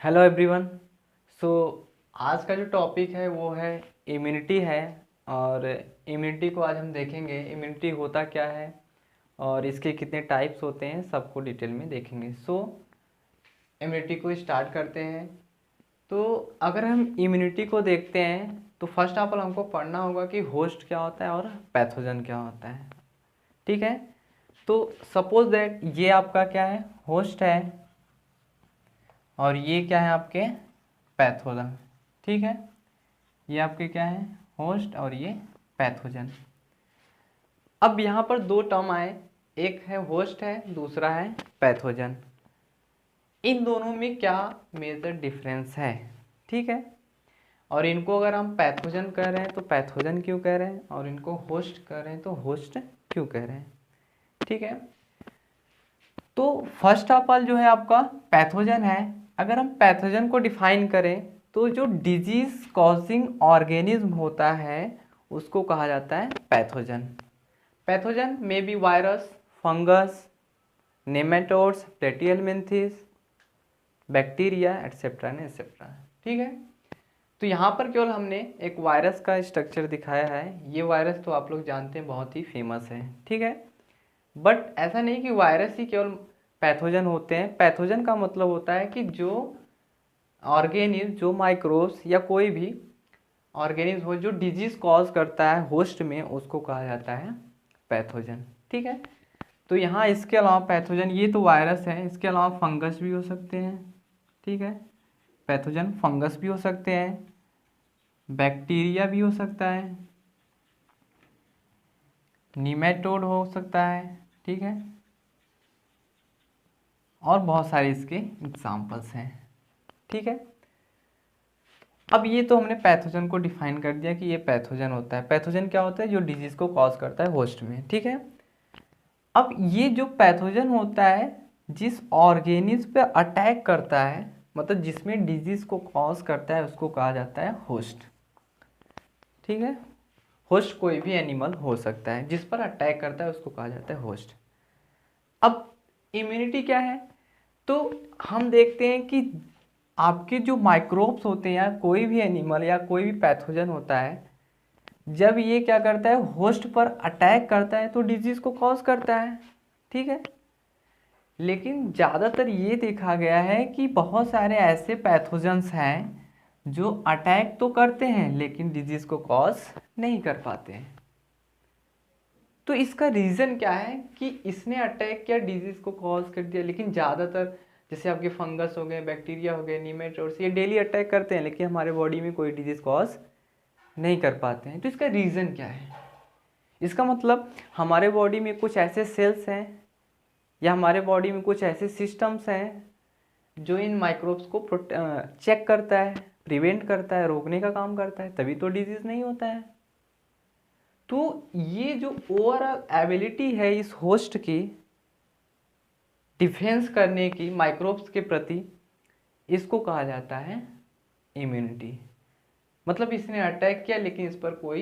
Hello everyone. सो आज का जो टॉपिक है वो है इम्यूनिटी है। और इम्यूनिटी को आज हम देखेंगे, इम्यूनिटी होता क्या है और इसके कितने टाइप्स होते हैं, सबको डिटेल में देखेंगे। सो इम्यूनिटी को स्टार्ट करते हैं। तो अगर हम इम्यूनिटी को देखते हैं तो फर्स्ट ऑफ ऑल हमको पढ़ना होगा कि होस्ट क्या होता है और पैथोजन क्या होता है। ठीक है, तो सपोज दैट ये आपका क्या है, होस्ट है, और ये क्या है आपके पैथोजन। ठीक है, ये आपके क्या है, होस्ट, और ये पैथोजन। अब यहाँ पर दो टर्म आए, एक है होस्ट है, दूसरा है पैथोजन। इन दोनों में क्या मेजर डिफरेंस है? ठीक है, और इनको अगर हम पैथोजन कह रहे हैं तो पैथोजन क्यों कह रहे हैं, और इनको होस्ट कह रहे हैं तो होस्ट क्यों कह रहे हैं। ठीक है, तो फर्स्ट ऑफ ऑल जो है आपका पैथोजन है। अगर हम पैथोजन को डिफाइन करें तो जो डिजीज कॉजिंग ऑर्गेनिज्म होता है उसको कहा जाता है पैथोजन। पैथोजन में बी virus, fungus, nematodes, platyhelminthes, bacteria etcetera etcetera. ठीक है, तो यहाँ पर केवल हमने एक वायरस का स्ट्रक्चर दिखाया है। ये वायरस तो आप लोग जानते हैं बहुत ही फेमस है। ठीक है, बट ऐसा नहीं कि वायरस ही केवल पैथोजन होते हैं। पैथोजन का मतलब होता है कि जो ऑर्गेनिज्म, जो माइक्रोब्स या कोई भी ऑर्गेनिज्म हो जो डिजीज कॉज करता है होस्ट में, उसको कहा जाता है पैथोजन। ठीक है, तो यहाँ इसके अलावा पैथोजन, ये तो वायरस है, इसके अलावा फंगस भी हो सकते हैं। ठीक है, पैथोजन फंगस भी हो सकते हैं, बैक्टीरिया भी हो सकता है, नीमेटोड हो सकता है। ठीक है, और बहुत सारे इसके एग्जाम्पल्स हैं। ठीक है, अब ये तो हमने पैथोजन को डिफाइन कर दिया कि ये पैथोजन होता है। पैथोजन क्या होता है? जो डिजीज को कॉज करता है होस्ट में। ठीक है, अब ये जो पैथोजन होता है जिस ऑर्गेनिज्म पे अटैक करता है, मतलब जिसमें डिजीज को कॉज करता है, उसको कहा जाता है होस्ट। ठीक है, होस्ट कोई भी एनिमल हो सकता है, जिस पर अटैक करता है उसको कहा जाता है होस्ट। अब इम्यूनिटी क्या है? तो हम देखते हैं कि आपके जो माइक्रोब्स होते हैं या कोई भी एनिमल या कोई भी पैथोजन होता है, जब ये क्या करता है, होस्ट पर अटैक करता है तो डिजीज को कॉज करता है। ठीक है, लेकिन ज़्यादातर ये देखा गया है कि बहुत सारे ऐसे पैथोजन्स हैं जो अटैक तो करते हैं लेकिन डिजीज को कॉज नहीं कर पाते हैं। तो इसका रीज़न क्या है कि इसने अटैक किया, डिजीज को कॉज कर दिया, लेकिन ज़्यादातर जैसे आपके फंगस हो गए, बैक्टीरिया हो गए, नीमेटोड्स, ये डेली अटैक करते हैं लेकिन हमारे बॉडी में कोई डिजीज कॉज नहीं कर पाते हैं। तो इसका रीज़न क्या है? इसका मतलब हमारे बॉडी में कुछ ऐसे सेल्स हैं या हमारे बॉडी में कुछ ऐसे सिस्टम्स हैं जो इन माइक्रोब्स को चेक करता है, प्रिवेंट करता है, रोकने का काम करता है, तभी तो डिजीज नहीं होता है। तो ये जो ओवरऑल एबिलिटी है इस होस्ट की डिफेंस करने की माइक्रोब्स के प्रति, इसको कहा जाता है इम्यूनिटी। मतलब इसने अटैक किया लेकिन इस पर कोई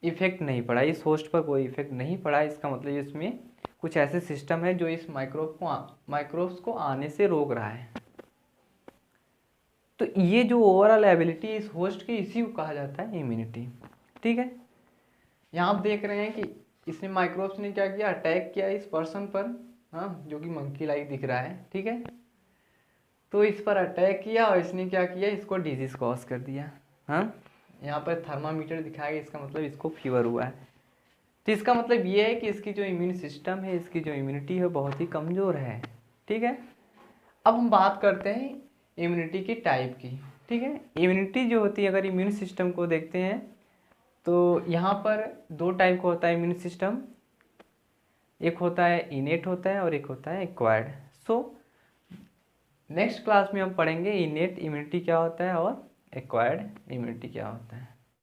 इफेक्ट नहीं पड़ा, इस होस्ट पर कोई इफेक्ट नहीं पड़ा। इसका मतलब इसमें कुछ ऐसे सिस्टम है जो इस माइक्रोब्स को आने से रोक रहा है। तो ये जो ओवरऑल एबिलिटी इस होस्ट की, इसी को कहा जाता है इम्यूनिटी। ठीक है, यहाँ आप देख रहे हैं कि इसने माइक्रोब्स ने क्या किया, अटैक किया इस पर्सन पर, हाँ, जो कि मंकी लाइक दिख रहा है। ठीक है, तो इस पर अटैक किया और इसने क्या किया, इसको डिजीज कॉज कर दिया। हाँ, यहाँ पर थर्मामीटर दिखाया गया, इसका मतलब इसको फीवर हुआ है। तो इसका मतलब ये है कि इसकी जो इम्यून सिस्टम है, इसकी जो इम्यूनिटी है बहुत ही कमज़ोर है। ठीक है, अब हम बात करते हैं इम्यूनिटी की टाइप की। ठीक है, इम्यूनिटी जो होती है, अगर इम्यून सिस्टम को देखते हैं तो यहाँ पर दो टाइप का होता है इम्यून सिस्टम। एक होता है इनेट होता है और एक होता है एक्वायर्ड। सो नेक्स्ट क्लास में हम पढ़ेंगे इनेट इम्यूनिटी क्या होता है और एक्वायर्ड इम्यूनिटी क्या होता है।